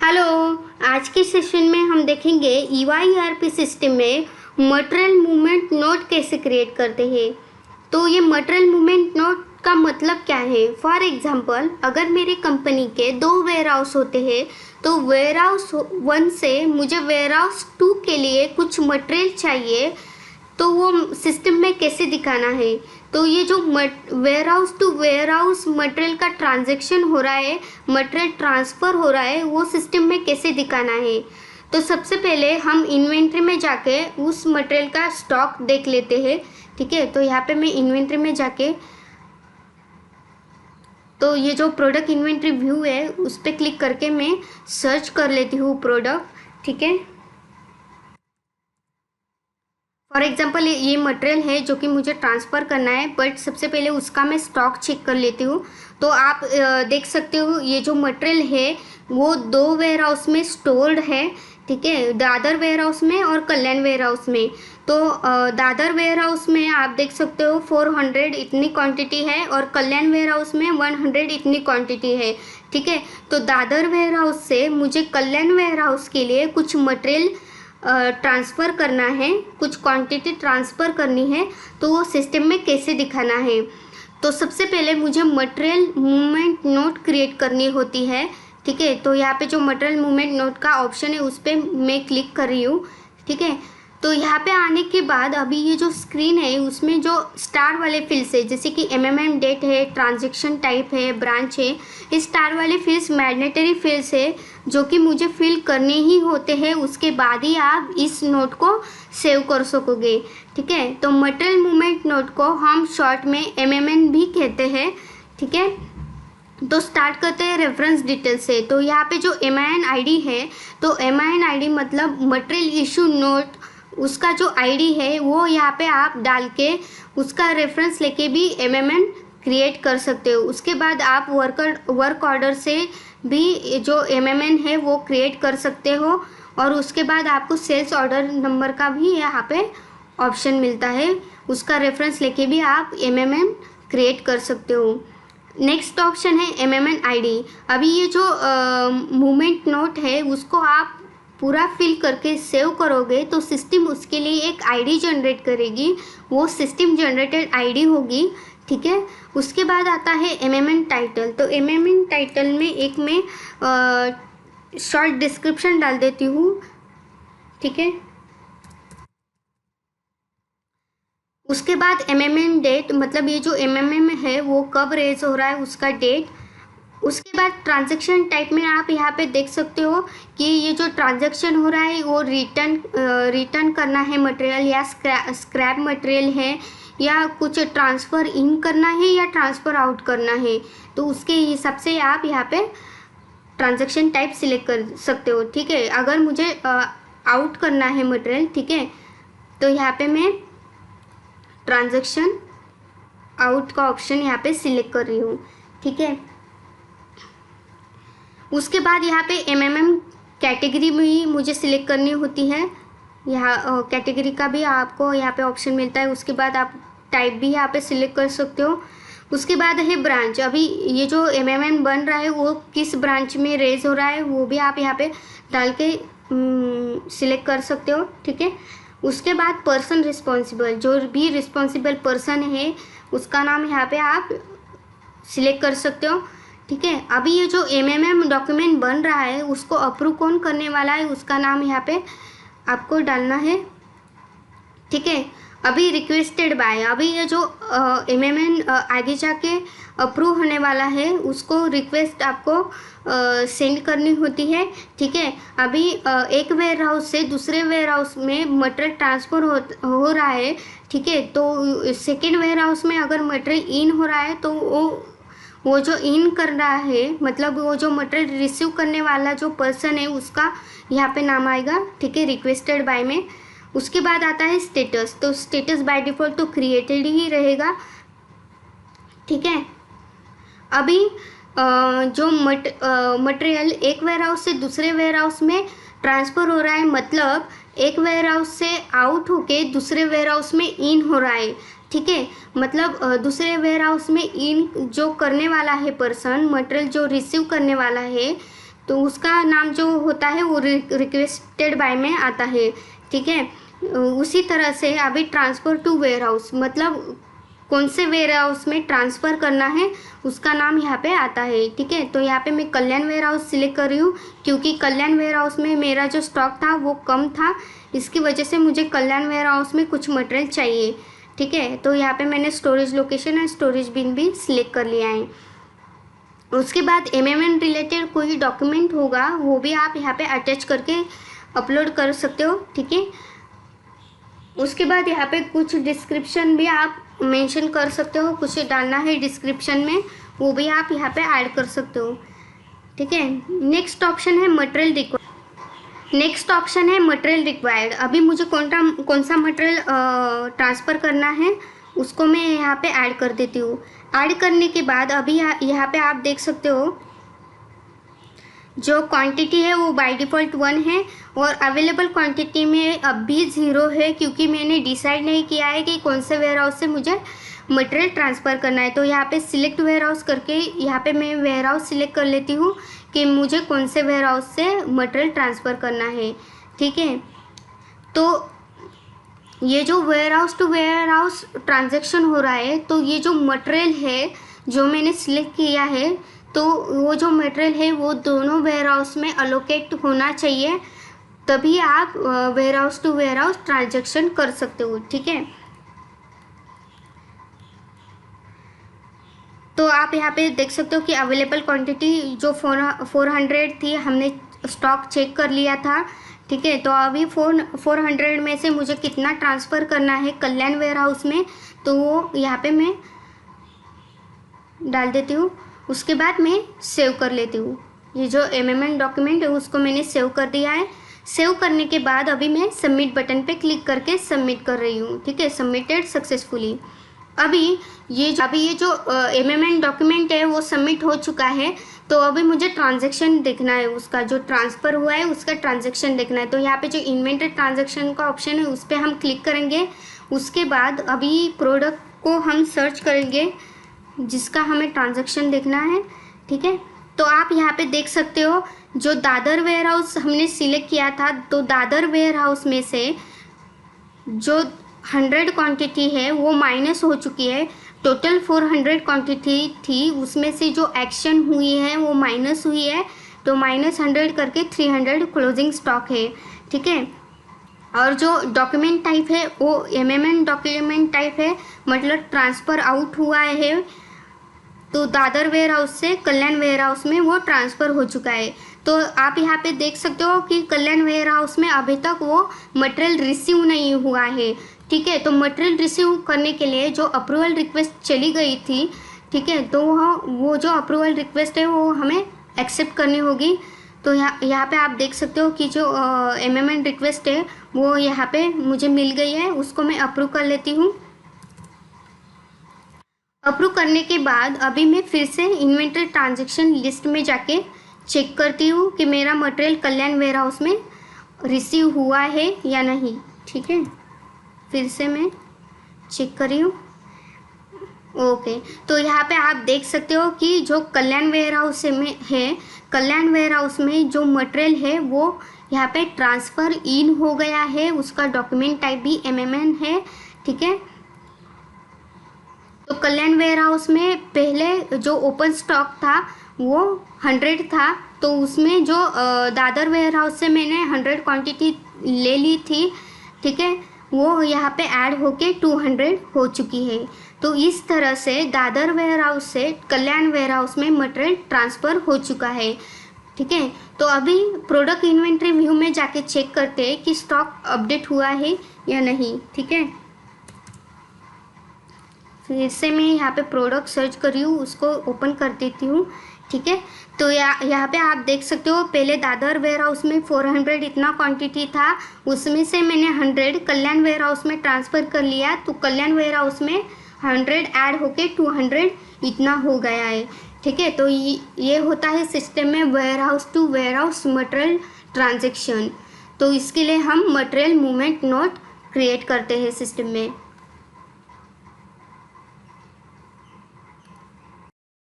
Hello. आज के session में हम देखेंगे EYRP सिस्टम में मटेरियल मूवमेंट नोट कैसे क्रिएट करते हैं। तो ये मटेरियल मूवमेंट नोट का मतलब क्या है। फॉर एग्जांपल, अगर मेरी कंपनी के 2 वेयर हाउस होते हैं तो वेयर हाउस 1 से मुझे वेयर हाउस 2 के लिए कुछ मटेरियल चाहिए, तो वो सिस्टम में कैसे दिखाना है। तो ये जो warehouse to warehouse material का ट्रांजैक्शन हो रहा है, मटेरियल ट्रांसफ़र हो रहा है, वो सिस्टम में कैसे दिखाना है। तो सबसे पहले हम इन्वेंट्री में जाके उस मटेरियल का स्टॉक देख लेते हैं। ठीक है, तो यहाँ पे मैं इन्वेंट्री में जाके, तो ये जो प्रोडक्ट इन्वेंट्री व्यू है उस पर क्लिक करके मैं सर्च कर लेती हूँ प्रोडक्ट। ठीक है, फॉर एग्जांपल ये मटेरियल है जो कि मुझे ट्रांसफ़र करना है, बट सबसे पहले उसका मैं स्टॉक चेक कर लेती हूँ। तो आप देख सकते हो ये जो मटेरियल है वो 2 वेयर हाउस में स्टोर्ड है। ठीक है, दादर वेयर हाउस में और कल्याण वेयर हाउस में। तो दादर वेयर हाउस में आप देख सकते हो 400 इतनी क्वांटिटी है और कल्याण वेयर हाउस में 100 इतनी क्वांटिटी है। ठीक है, तो दादर वेयर हाउस से मुझे कल्याण वेयर हाउस के लिए कुछ मटेरियल ट्रांसफ़र करना है, कुछ क्वांटिटी ट्रांसफ़र करनी है। तो वो सिस्टम में कैसे दिखाना है। तो सबसे पहले मुझे मटेरियल मूवमेंट नोट क्रिएट करनी होती है। ठीक है, तो यहाँ पे जो मटेरियल मूवमेंट नोट का ऑप्शन है उस पर मैं क्लिक कर रही हूँ। ठीक है, तो यहाँ पे आने के बाद अभी ये जो स्क्रीन है उसमें जो स्टार वाले फील्ड्स है, जैसे कि एमएमएम डेट है, ट्रांजैक्शन टाइप है, ब्रांच है, इस स्टार वाले फील्ड्स मैंडेटरी फील्ड्स है जो कि मुझे फिल करने ही होते हैं। उसके बाद ही आप इस नोट को सेव कर सकोगे। ठीक है, तो मटेरियल मूवमेंट नोट को हम शॉर्ट में एमएमएन भी कहते हैं। ठीक है, तो स्टार्ट करते हैं रेफरेंस डिटेल से। तो यहाँ पे जो MIN ID है, तो MIN ID मतलब मटेरियल इशू नोट, उसका जो ID है वो यहाँ पे आप डाल के उसका रेफरेंस लेके भी MMN क्रिएट कर सकते हो। उसके बाद आप वर्क ऑर्डर से भी जो MMN है वो क्रिएट कर सकते हो, और उसके बाद आपको सेल्स ऑर्डर नंबर का भी यहाँ पे ऑप्शन मिलता है, उसका रेफरेंस लेके भी आप MMN क्रिएट कर सकते हो। नेक्स्ट ऑप्शन है MMN ID। अभी ये जो मूवमेंट नोट है उसको आप पूरा फिल करके सेव करोगे तो सिस्टम उसके लिए एक आईडी जनरेट करेगी, वो सिस्टम जनरेटेड आईडी होगी। ठीक है, उसके बाद आता है MMN टाइटल। तो MMN टाइटल में एक मैं शॉर्ट डिस्क्रिप्शन डाल देती हूँ। ठीक है, उसके बाद MMN डेट, मतलब ये जो MMM है वो कब रेज हो रहा है उसका डेट। उसके बाद ट्रांजैक्शन टाइप में आप यहाँ पे देख सकते हो कि ये जो ट्रांजैक्शन हो रहा है वो रिटर्न करना है मटेरियल, या स्क्रैप मटेरियल है, या कुछ ट्रांसफ़र इन करना है या ट्रांसफ़र आउट करना है। तो उसके हिसाब से आप यहाँ पे ट्रांजैक्शन टाइप सिलेक्ट कर सकते हो। ठीक है, अगर मुझे आउट करना है मटेरियल, ठीक है, तो यहाँ पे मैं ट्रांजैक्शन आउट का ऑप्शन यहाँ पे सिलेक्ट कर रही हूँ। ठीक है, उसके बाद यहाँ पे MMM कैटेगरी भी मुझे सिलेक्ट करनी होती है। यहाँ कैटेगरी का भी आपको यहाँ पे ऑप्शन मिलता है। उसके बाद आप टाइप भी यहाँ पे सिलेक्ट कर सकते हो। उसके बाद है ब्रांच। अभी ये जो MMM बन रहा है वो किस ब्रांच में रेज हो रहा है वो भी आप यहाँ पे डाल के सिलेक्ट कर सकते हो। ठीक है, उसके बाद पर्सन रिस्पॉन्सिबल, जो भी रिस्पॉन्सिबल पर्सन है उसका नाम यहाँ पे आप सिलेक्ट कर सकते हो। ठीक है, अभी ये जो MMM डॉक्यूमेंट बन रहा है उसको अप्रूव कौन करने वाला है उसका नाम यहाँ पे आपको डालना है। ठीक है, अभी रिक्वेस्टेड बाय, अभी ये जो MMN आगे जाके अप्रूव होने वाला है उसको रिक्वेस्ट आपको सेंड करनी होती है। ठीक है, अभी एक वेयर हाउस से दूसरे वेयर हाउस में मटेरियल ट्रांसफ़र हो रहा है। ठीक है, तो सेकेंड वेयर हाउस में अगर मटेरियल इन हो रहा है तो वो जो इन कर रहा है, मतलब वो जो मटेरियल रिसीव करने वाला जो पर्सन है उसका यहाँ पे नाम आएगा। ठीक है, रिक्वेस्टेड बाय में। उसके बाद आता है स्टेटस। तो स्टेटस बाय डिफ़ॉल्ट तो क्रिएटेड ही रहेगा। ठीक है, अभी जो मटेरियल एक वेयर हाउस से दूसरे वेयर हाउस में ट्रांसफ़र हो रहा है, मतलब एक वेयर हाउस से आउट होके दूसरे वेयर हाउस में इन हो रहा है। ठीक है, मतलब दूसरे वेयर हाउस में इन जो करने वाला है पर्सन, मटेरियल जो रिसीव करने वाला है, तो उसका नाम जो होता है वो रिक्वेस्टेड बाय में आता है, ठीक है। उसी तरह से अभी ट्रांसफ़र टू वेयर हाउस, मतलब कौन से वेयर हाउस में ट्रांसफ़र करना है उसका नाम यहाँ पे आता है, ठीक है। तो यहाँ पे मैं कल्याण वेयर हाउस सिलेक्ट कर रही हूँ, क्योंकि कल्याण वेयर हाउस में मेरा जो स्टॉक था वो कम था, इसकी वजह से मुझे कल्याण वेयर हाउस में कुछ मटेरियल चाहिए, ठीक है। तो यहाँ पे मैंने स्टोरेज लोकेशन और स्टोरेज बिन भी सिलेक्ट कर लिया है। उसके बाद एमएमएन रिलेटेड कोई डॉक्यूमेंट होगा वो भी आप यहाँ पे अटैच करके अपलोड कर सकते हो, ठीक है। उसके बाद यहाँ पे कुछ डिस्क्रिप्शन भी आप मेंशन कर सकते हो, कुछ डालना है डिस्क्रिप्शन में वो भी आप यहाँ पे ऐड कर सकते हो, ठीक है। नेक्स्ट ऑप्शन है मटेरियल रिक्वायर्ड। अभी मुझे कौन सा मटेरियल ट्रांसफ़र करना है उसको मैं यहाँ पे ऐड कर देती हूँ। ऐड करने के बाद अभी यहाँ पे आप देख सकते हो जो क्वांटिटी है वो बाय डिफ़ॉल्ट 1 है और अवेलेबल क्वांटिटी में अब भी 0 है, क्योंकि मैंने डिसाइड नहीं किया है कि कौन से वेयर हाउस से मुझे मटेरियल ट्रांसफ़र करना है। तो यहाँ पे सिलेक्ट वेयर हाउस करके यहाँ पे मैं वेयर हाउस सिलेक्ट कर लेती हूँ कि मुझे कौन से वेयर हाउस से मटेरियल ट्रांसफ़र करना है, ठीक है। तो ये जो warehouse to warehouse transaction हो रहा है, तो ये जो मटेरियल है जो मैंने सिलेक्ट किया है, तो वो जो मटेरियल है वो दोनों वेयर हाउस में अलोकेट होना चाहिए, तभी आप warehouse to warehouse transaction कर सकते हो, ठीक है। तो आप यहाँ पे देख सकते हो कि अवेलेबल क्वांटिटी जो 400 थी, हमने स्टॉक चेक कर लिया था, ठीक है। तो अभी 400 में से मुझे कितना ट्रांसफ़र करना है कल्याण वेयर हाउस में, तो वो यहाँ पे मैं डाल देती हूँ। उसके बाद मैं सेव कर लेती हूँ। ये जो एमएमएन डॉक्यूमेंट है उसको मैंने सेव कर दिया है। सेव करने के बाद अभी मैं सबमिट बटन पे क्लिक करके सबमिट कर रही हूँ, ठीक है। Submitted successfully. अभी ये जो एमएमएन डॉक्यूमेंट है वो सबमिट हो चुका है। तो अभी मुझे ट्रांजैक्शन देखना है, उसका जो ट्रांसफ़र हुआ है उसका ट्रांजैक्शन देखना है। तो यहाँ पे जो इन्वेंटरी ट्रांजैक्शन का ऑप्शन है उस पर हम क्लिक करेंगे। उसके बाद अभी प्रोडक्ट को हम सर्च करेंगे जिसका हमें ट्रांजैक्शन देखना है, ठीक है। तो आप यहाँ पे देख सकते हो जो दादर वेयर हाउस हमने सिलेक्ट किया था, तो दादर वेयर हाउस में से जो 100 क्वांटिटी है वो माइनस हो चुकी है। टोटल 400 क्वांटिटी थी, उसमें से जो एक्शन हुई है वो माइनस हुई है, तो -100 करके 300 क्लोजिंग स्टॉक है, ठीक है। और जो डॉक्यूमेंट टाइप है वो एमएमएन डॉक्यूमेंट टाइप है, मतलब ट्रांसफ़र आउट हुआ है, तो दादर वेयर हाउस से कल्याण वेयर हाउस में वो ट्रांसफ़र हो चुका है। तो आप यहाँ पे देख सकते हो कि कल्याण वेयर हाउस में अभी तक वो मटेरियल रिसीव नहीं हुआ है, ठीक है। तो मटेरियल रिसीव करने के लिए जो अप्रूवल रिक्वेस्ट चली गई थी, ठीक है, तो वो जो अप्रूवल रिक्वेस्ट है वो हमें एक्सेप्ट करनी होगी। तो यहाँ पे आप देख सकते हो कि जो एमएमएन रिक्वेस्ट है वो यहाँ पे मुझे मिल गई है, उसको मैं अप्रूव कर लेती हूँ। अप्रूव करने के बाद अभी मैं फिर से इन्वेंटरी ट्रांजैक्शन लिस्ट में जाके चेक करती हूँ कि मेरा मटेरियल कल्याण वेयर हाउस में रिसीव हुआ है या नहीं, ठीक है। फिर से मैं चेक कर रही हूँ। ओके, तो यहाँ पे आप देख सकते हो कि जो कल्याण वेयर हाउस में है, कल्याण वेयर हाउस में जो मटेरियल है वो यहाँ पे ट्रांसफ़र इन हो गया है, उसका डॉक्यूमेंट टाइप भी एमएमएन है, ठीक है। तो कल्याण वेयर हाउस में पहले जो ओपन स्टॉक था वो 100 था, तो उसमें जो दादर वेयर हाउस से मैंने 100 क्वांटिटी ले ली थी, ठीक है, वो यहाँ पे ऐड होके 200 हो चुकी है। तो इस तरह से दादर वेयर हाउस से कल्याण वेयर हाउस में मटेरियल ट्रांसफ़र हो चुका है, ठीक है। तो अभी प्रोडक्ट इन्वेंट्री व्यू में जाके चेक करते हैं कि स्टॉक अपडेट हुआ है या नहीं, ठीक है। फिर से मैं यहाँ पे प्रोडक्ट सर्च कर रही हूँ, उसको ओपन कर देती हूँ, ठीक है। तो यहाँ पे आप देख सकते हो पहले दादर वेयर हाउस में 400 इतना क्वांटिटी था, उसमें से मैंने 100 कल्याण वेयर हाउस में ट्रांसफ़र कर लिया, तो कल्याण वेयर हाउस में 100 ऐड होके 200 इतना हो गया है, ठीक है। तो ये होता है सिस्टम में warehouse to warehouse material transaction. तो इसके लिए हम मटेरियल मूवमेंट नोट क्रिएट करते हैं सिस्टम में।